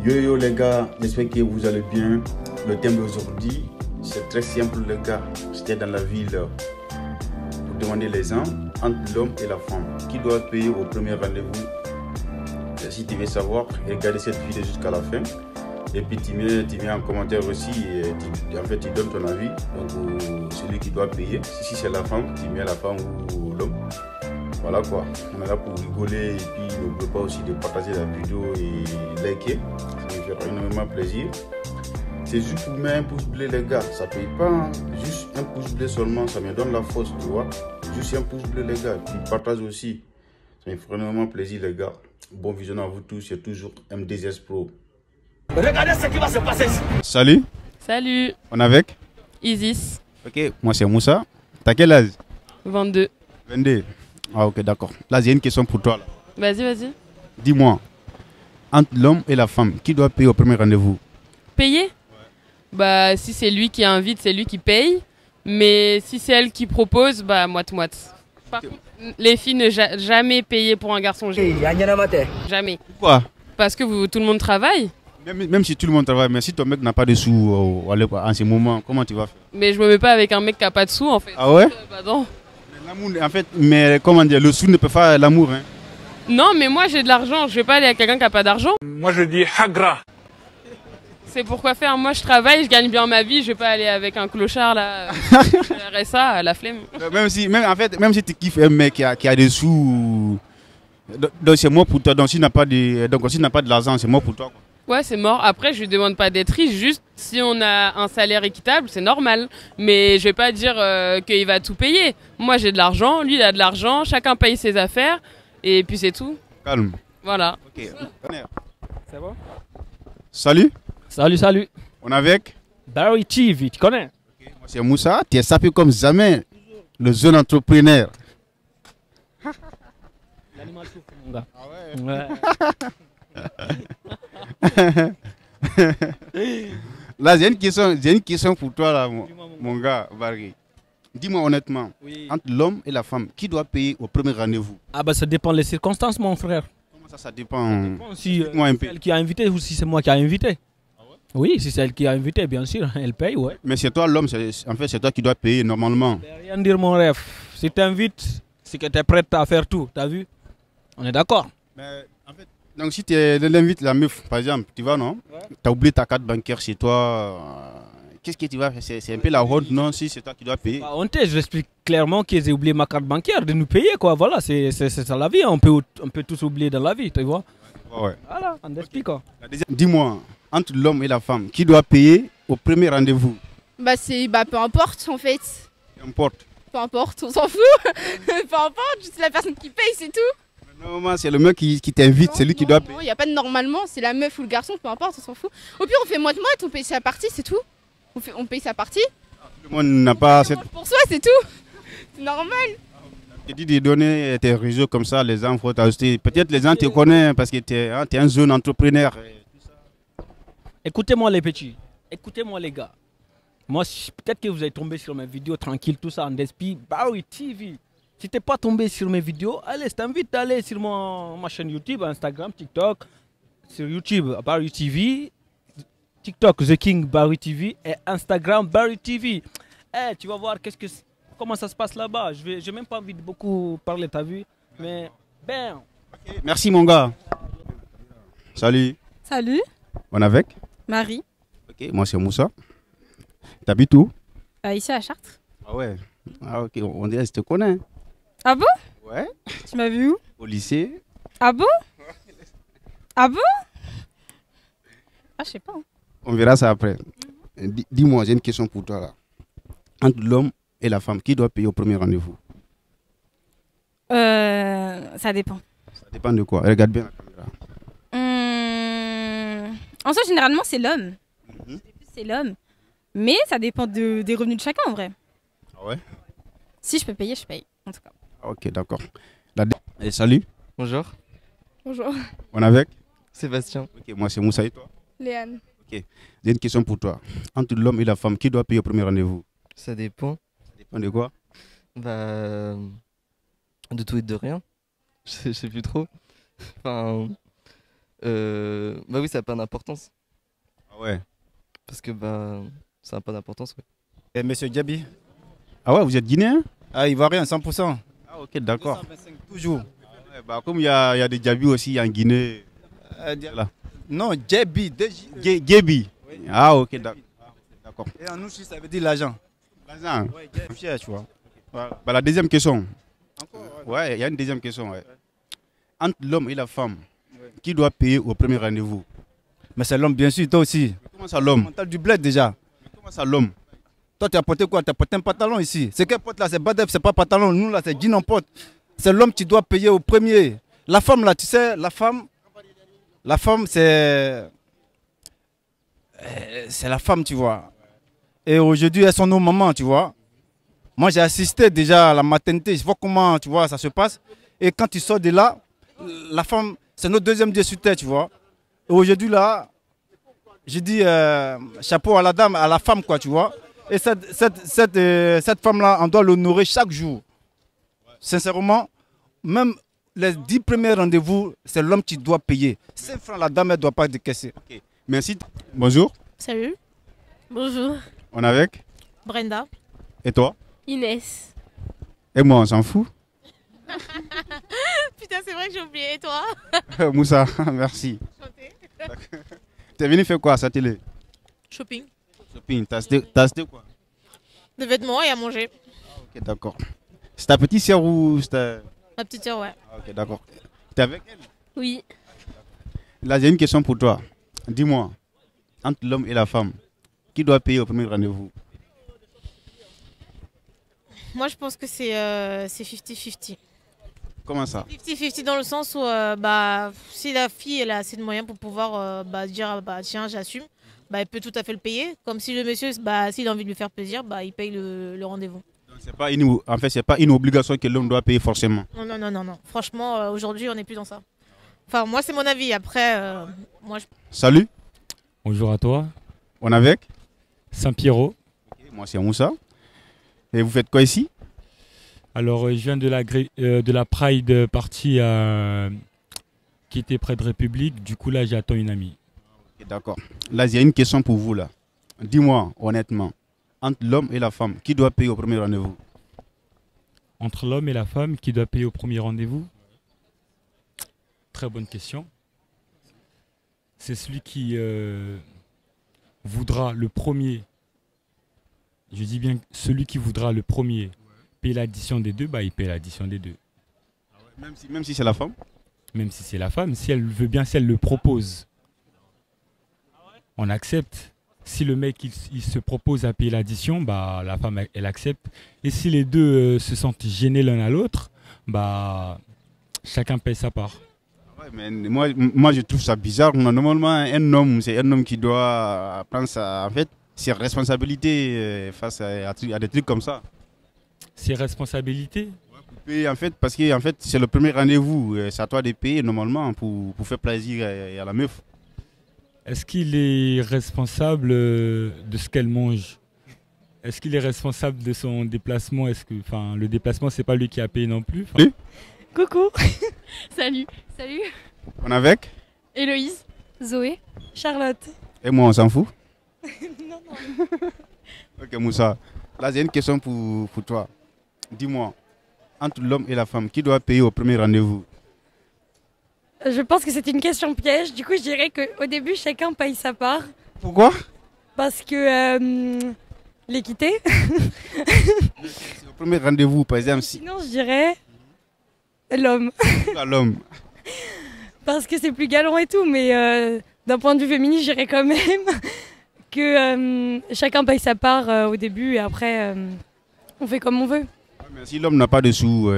Yo yo les gars, j'espère que vous allez bien. Le thème d'aujourd'hui, c'est très simple les gars. J'étais dans la ville pour demander les gens entre l'homme et la femme. Qui doit payer au premier rendez-vous? Si tu veux savoir, regardez cette vidéo jusqu'à la fin. Et puis tu mets en commentaire aussi, et tu donnes ton avis. Donc celui qui doit payer, si c'est la femme, tu mets la femme ou l'homme. Voilà quoi, on est là pour rigoler et puis n'oubliez pas aussi de partager la vidéo et liker, ça me fera énormément plaisir. C'est juste pour mettre un pouce bleu les gars, ça paye pas, hein. Juste un pouce bleu seulement, ça me donne la force, tu vois. Juste un pouce bleu les gars, puis partage aussi, ça me fera énormément plaisir les gars. Bon visionnage à vous tous, c'est toujours MDZS Pro. Regardez ce qui va se passer ici. Salut. Salut. On est avec Isis. Ok, moi c'est Moussa. T'as quel âge? 22. 22. Ah ok, d'accord. Là j'ai une question pour toi. Vas-y, vas-y. Dis-moi, entre l'homme et la femme, qui doit payer au premier rendez-vous? Payer? Bah si c'est lui qui invite, c'est lui qui paye. Mais si c'est elle qui propose, bah moite-moite. Par contre, les filles ne jamais payer pour un garçon. Jamais. Pourquoi? Parce que tout le monde travaille. Même si tout le monde travaille, mais si ton mec n'a pas de sous en ce moment, comment tu vas faire? Mais je me mets pas avec un mec qui a pas de sous en fait. Ah ouais? Bah non. L'amour, en fait, mais comment dire, le sou ne peut pas faire l'amour. Hein. Non, mais moi j'ai de l'argent, je vais pas aller avec quelqu'un qui a pas d'argent. Moi je dis hagra. C'est pourquoi faire. Moi je travaille, je gagne bien ma vie, je vais pas aller avec un clochard là. RSA, la flemme. Même si tu kiffes un mec qui a des sous, donc c'est mort pour toi. Donc s'il n'a pas de l'argent, c'est mort pour toi. Quoi. Ouais, c'est mort. Après, je lui demande pas d'être riche, juste si on a un salaire équitable, c'est normal. Mais je vais pas dire qu'il va tout payer. Moi, j'ai de l'argent, lui, il a de l'argent, chacun paye ses affaires, et puis c'est tout. Calme. Voilà. Ok. C'est bon? Salut. Salut. On est avec Barry TV, tu connais? Moi c'est Moussa, tu es sapé comme jamais, le jeune entrepreneur. L'animal souffre, mon gars. Ah ouais. Là, j'ai une question pour toi, là, mon gars, Barry. Dis-moi honnêtement, Oui. entre l'homme et la femme, qui doit payer au premier rendez-vous? Ah bah ça dépend des circonstances, mon frère. Comment ça dépend? Bon, si Dites-moi un peu. c'est elle qui a invité ou si c'est moi qui a invité. Oui, si c'est elle qui a invité, bien sûr, elle paye, ouais. Mais c'est toi l'homme, en fait c'est toi qui dois payer normalement. Rien dire, mon rêve. Si t'invites, c'est que t'es prête à faire tout, t'as vu? On est d'accord. Mais en fait, donc si tu l'invites la meuf, par exemple, tu vas non? Ouais. Tu as oublié ta carte bancaire chez toi. Qu'est-ce que tu vas faire? C'est un peu la honte, non? Si c'est toi qui dois payer. Bah, honte, je l'explique clairement que j'ai oublié ma carte bancaire, de nous payer, quoi. Voilà, c'est ça la vie, on peut tous oublier dans la vie, tu vois? Ouais. Voilà, on explique, quoi. Dis-moi, entre l'homme et la femme, qui doit payer au premier rendez-vous? Bah c'est peu importe en fait. N'importe. Peu importe, on s'en fout. Peu importe, c'est la personne qui paye, c'est tout. Normalement, c'est le mec qui t'invite, c'est lui qui doit payer. Il n'y a pas de normalement, c'est la meuf ou le garçon, peu importe, on s'en fout. Au pire on fait moite-moite, on paye sa partie, c'est tout. On paye sa partie. Tout le monde n'a pas cette. Pour soi, c'est tout. C'est normal. Tu dis de donner tes réseaux comme ça, les gens faut t'ajouter. Peut-être les gens te connaissent parce que tu es un jeune entrepreneur. Écoutez-moi les petits, écoutez-moi les gars. Moi, peut-être que vous allez tomber sur mes vidéos tranquilles, tout ça en DSP, Barry TV. Si t'es pas tombé sur mes vidéos, allez, je t'invite d'aller sur ma chaîne YouTube, Instagram, TikTok, sur YouTube, Barry TV, TikTok, The King Barry TV et Instagram Barry TV. Eh, tu vas voir comment ça se passe là-bas. J'ai même pas envie de beaucoup parler, t'as vu? Mais, ben. Okay. Merci mon gars. Salut. Salut, On est avec? Marie, Ok, moi c'est Moussa. T'habites où? ici à Chartres. Ah ouais. Ah ok, on dirait que je te connais. Ah bon? Ouais. Tu m'as vu où? Au lycée. Ah bon? Ah bon? Ah, je sais pas. Hein. On verra ça après. Dis-moi, j'ai une question pour toi là. Entre l'homme et la femme, qui doit payer au premier rendez-vous? Ça dépend. Ça dépend de quoi? Regarde bien la caméra. En soi, généralement, c'est l'homme. Mhm. C'est l'homme. Mais ça dépend des revenus de chacun en vrai. Ah ouais? Si je peux payer, je paye. En tout cas. Ok, d'accord. Salut. Bonjour, Bonjour. On est avec? Sébastien. Ok, moi c'est Moussa et toi? Léane. Ok. J'ai une question pour toi. Entre l'homme et la femme, qui doit payer au premier rendez-vous? Ça dépend. Ça dépend de quoi? Bah, de tout et de rien. Je sais plus trop. Enfin, Bah oui, ça n'a pas d'importance. Ah ouais. Parce que bah, ça n'a pas d'importance. Ouais. Et monsieur Djabi? Ah ouais, vous êtes guinéen? Ah, ivoirien, 100%. Ah ok, d'accord. 225, toujours. Ouais, bah, comme il y a des Djabi aussi en Guinée. Là. Non, Djabi. Djabi. Oui. Ah ok, d'accord. Et en nous, ça veut dire l'argent. L'argent. Ouais, fier, tu vois. Voilà. Bah, la deuxième question. Ouais, il y a une deuxième question. Ouais. Entre l'homme et la femme, qui doit payer au premier rendez-vous? Mais c'est l'homme, bien sûr, toi aussi. Mais comment ça l'homme? Mental du bled déjà. Mais comment ça l'homme? Toi, tu as porté quoi? Tu as porté un pantalon ici. C'est quel pote là? C'est Badef, c'est pas pantalon. Nous là, c'est jean en pote. C'est l'homme qui doit payer au premier. La femme là, tu sais, la femme, c'est la femme, tu vois. Et aujourd'hui, elles sont nos mamans, tu vois. Moi, j'ai assisté déjà à la maternité. Je vois comment, tu vois, ça se passe. Et quand tu sors de là, la femme, c'est notre deuxième Dieu sur terre, tu vois. Et aujourd'hui, là, je dis chapeau à la dame, à la femme, quoi, tu vois. Et cette femme-là, on doit l'honorer chaque jour. Sincèrement, même les 10 premiers rendez-vous, c'est l'homme qui doit payer. 5 francs, la dame, elle ne doit pas décaisser. Okay. Merci. Bonjour. Salut. Bonjour. On est avec Brenda. Et toi? Inès. Et moi, on s'en fout. Putain, c'est vrai que j'ai oublié. Et toi? Moussa, merci. T'es venu faire quoi à sa télé? Shopping. Shopping. T'as acheté quoi? Des vêtements et à manger. Ok, d'accord. C'est ta petite sœur ou c'était... Ma petite sœur, ouais. Ok, d'accord. T'es avec elle? Oui. Là, j'ai une question pour toi. Dis-moi, entre l'homme et la femme, qui doit payer au premier rendez-vous? Moi, je pense que c'est 50-50. Comment ça? 50-50 dans le sens où bah, si la fille elle a assez de moyens pour pouvoir dire bah, tiens, j'assume, bah, elle peut tout à fait le payer. Comme si le monsieur, bah, s'il a envie de lui faire plaisir, bah, il paye le rendez-vous. En fait, c'est pas une obligation que l'homme doit payer forcément. Non. Franchement, aujourd'hui, on n'est plus dans ça. Enfin, moi, c'est mon avis. Après, moi, je... Salut. Bonjour à toi. On est avec Saint-Pierrot. Okay, moi, c'est Moussa. Et vous faites quoi ici? Alors, je viens de la Pride Party qui était près de République. Du coup, là, j'attends une amie. Okay, d'accord. Là, il y a une question pour vous. Là. Dis-moi, honnêtement, entre l'homme et la femme, qui doit payer au premier rendez-vous? Entre l'homme et la femme, qui doit payer au premier rendez-vous? Très bonne question. C'est celui qui voudra le premier. Je dis bien celui qui voudra le premier payer l'addition des deux, bah, il paye l'addition des deux. Même si c'est la femme? Même si c'est la femme, si elle veut bien, si elle le propose, on accepte. Si le mec il se propose à payer l'addition, bah, la femme elle accepte. Et si les deux se sentent gênés l'un à l'autre, bah, chacun paye sa part. Ouais, mais moi je trouve ça bizarre. Normalement, un homme, c'est un homme qui doit prendre ses responsabilités face à des trucs comme ça. Ses responsabilités? Et en fait, parce que c'est le premier rendez-vous, c'est à toi de payer normalement pour faire plaisir à la meuf. Est-ce qu'il est responsable de ce qu'elle mange? Est-ce qu'il est responsable de son déplacement? Le déplacement, c'est pas lui qui a payé non plus. Oui. Coucou. Salut. Salut. On est avec Héloïse. Zoé. Charlotte. Et moi, on s'en fout. Non. Ok, Moussa. Là, j'ai une question pour toi. Dis-moi, entre l'homme et la femme, qui doit payer au premier rendez-vous? Je pense que c'est une question piège. Du coup, je dirais qu'au début, chacun paye sa part. Pourquoi? Parce que l'équité. C'est au premier rendez-vous, par exemple. Sinon, je dirais l'homme. L'homme. Parce que c'est plus galant et tout, mais d'un point de vue féministe, je dirais quand même que chacun paye sa part au début et après, on fait comme on veut. Mais si l'homme n'a pas de sous,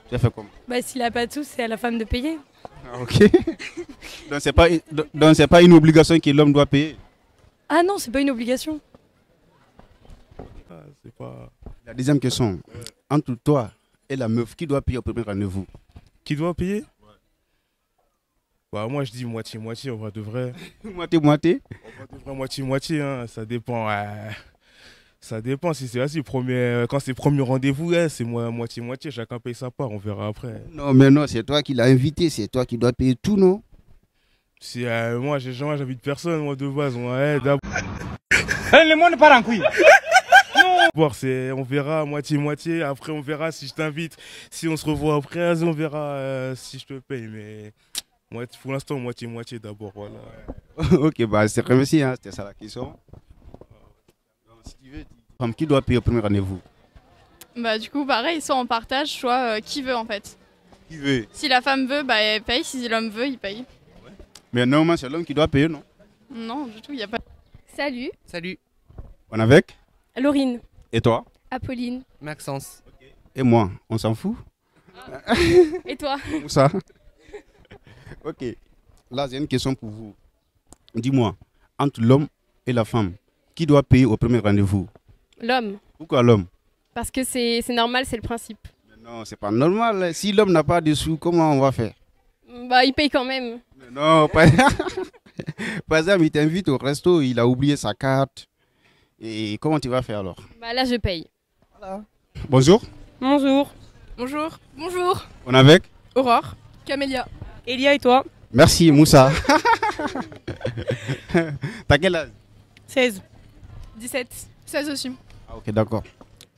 tu fait comment? Bah, s'il n'a pas de sous, c'est à la femme de payer. Ah, ok. Donc c'est pas une obligation que l'homme doit payer? Ah non, c'est pas une obligation. La deuxième question. Entre toi et la meuf, qui doit payer au premier rendez-vous? Qui doit payer? Bah, moi je dis moitié-moitié, on va de vrai. Moitié-moitié? On va de vrai moitié-moitié, hein. Ça dépend. Ça dépend si c'est quand c'est premier rendez-vous, c'est moitié-moitié, chacun paye sa part, on verra après. Non, mais non, c'est toi qui l'as invité, c'est toi qui dois payer tout, non? Si, moi, j'invite personne, moi, de base. Moi, d'abord. Le monde part en couille. D'abord, on verra moitié-moitié. Après, on verra si je t'invite. Si on se revoit après, on verra si je te paye. Mais pour l'instant, moitié-moitié d'abord. Voilà. Ok, bah c'est remercié, hein, c'était ça la question. Si tu veux, femme, qui doit payer au premier rendez-vous? Bah du coup pareil, soit on partage, soit qui veut en fait. Qui veut? Si la femme veut, bah elle paye, si l'homme veut, il paye. Mais normalement, c'est l'homme qui doit payer, non? Non, du tout, il n'y a pas... Salut. Salut. On est avec? Laurine. Et toi? Apolline. Maxence. Et moi, on s'en fout? Et toi? Où ça? Ok. Là, j'ai une question pour vous. Dis-moi, entre l'homme et la femme, qui doit payer au premier rendez-vous? L'homme. Pourquoi l'homme? Parce que c'est normal, c'est le principe. Mais non, c'est pas normal. Si l'homme n'a pas de sous, comment on va faire? Bah, il paye quand même. Mais non, pas... Par exemple, il t'invite au resto, il a oublié sa carte. Et comment tu vas faire alors? Bah là, je paye. Voilà. Bonjour. Bonjour. Bonjour. Bonjour. On est avec? Aurore. Camélia. Elia et toi? Merci Moussa. T'as quel âge? 16. 17. 16 aussi. Ah ok, d'accord.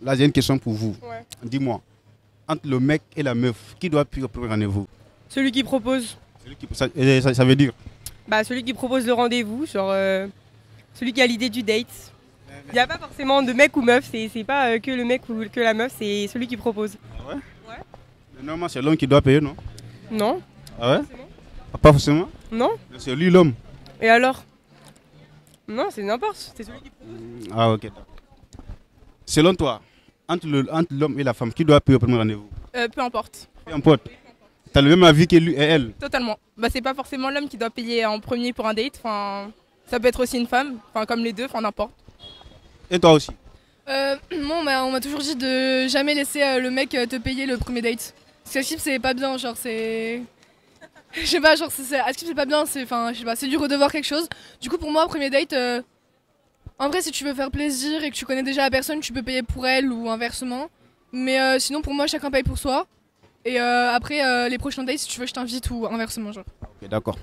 Là, j'ai une question pour vous. Ouais. Dis-moi, entre le mec et la meuf, qui doit payer au premier rendez-vous? Celui qui propose. Ça veut dire? Bah, celui qui propose le rendez-vous, genre celui qui a l'idée du date. Il n'y a pas forcément de mec ou meuf, c'est pas que le mec ou que la meuf, c'est celui qui propose. Ah ouais? Ouais. Mais normalement, c'est l'homme qui doit payer, non? Non. Ah ouais? Pas forcément? Non. C'est lui l'homme. Et alors? Non, c'est n'importe, c'est celui qui propose. Ah ok. Selon toi, entre l'homme et la femme, qui doit payer au premier rendez-vous? Peu importe. Peu importe. T'as le même avis que lui et elle? Totalement. Bah, c'est pas forcément l'homme qui doit payer en premier pour un date. Enfin, ça peut être aussi une femme. Enfin, comme les deux. Enfin, n'importe. Et toi aussi? Moi, on m'a toujours dit de jamais laisser le mec te payer le premier date. Parce qu'à Skip, c'est pas bien. Genre, c'est. Je sais pas, genre, à Skip, c'est pas bien. Enfin, je sais pas, c'est dur de devoir quelque chose. Du coup, pour moi, premier date. En vrai, si tu veux faire plaisir et que tu connais déjà la personne, tu peux payer pour elle ou inversement. Mais sinon, pour moi, chacun paye pour soi. Et après, les prochains dates, si tu veux, je t'invite ou inversement. Genre. Ok, d'accord.